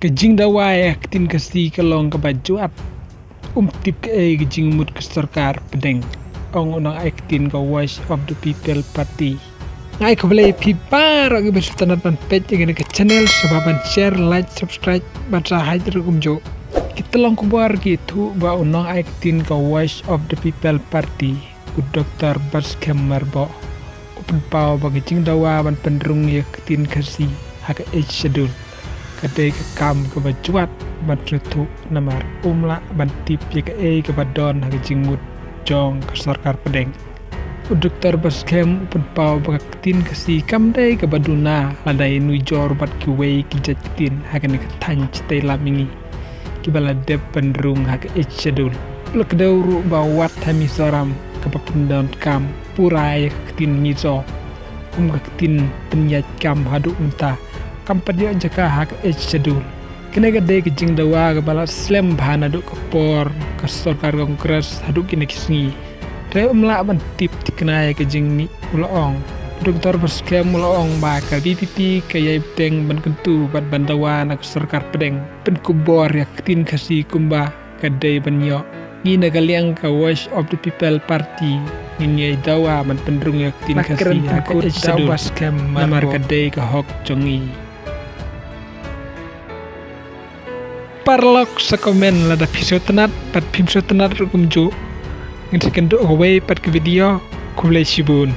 Kejing dawai aktin kasi kalong kabajuat tip ke kejing mut ke sarkar pedeng ong unang aktin ka Voice of the People Party ngai ka balai pipar agi bersutanat ban page ngene ke channel sababan share like subscribe baca hadir kumjo kita long kubar gitu ba unang aktin ka Voice of the People Party ku Dr. Baskem Marbo open pau bagi kejing dawa ban penderung ya ketin kasi hak schedule kadai ke kam ke bajuat batretu namar umla bantip ya ke badon hak jingmut jong ke sarkar pedeng Dr. Baskem pun pau bakatin kasi kam dai ke baduna ladai nu jor bat ki wei ki jatin hak ne ke tan ctai lamingi ki bala de pendrung hak schedule lek dauru bawat hami saram ke papendon kam purai ketin mizo ketin penyat kam hadu unta kampadnya jaka hak schedule kena gede kejing dawa kepala slam bahana duk kepor ke sarkar kongres haduk kini kisngi re umla bantip dikena ya kejing ni uloong Dr. Baskem uloong baka BPP kaya ibteng ban kentu bat bandawa nak sarkar pedeng pen kubor ya ketin kasih kumba kadai banyo ngina kaliang ka Voice of the People Party ngini dawa ban pendrung ya ketin kasih hak schedule Baskem namar kadai ka hok jongi parlok sa komen lada piso tenat pat pimso tenat rukum jo ngin sekendo away pat ke video kulai sibun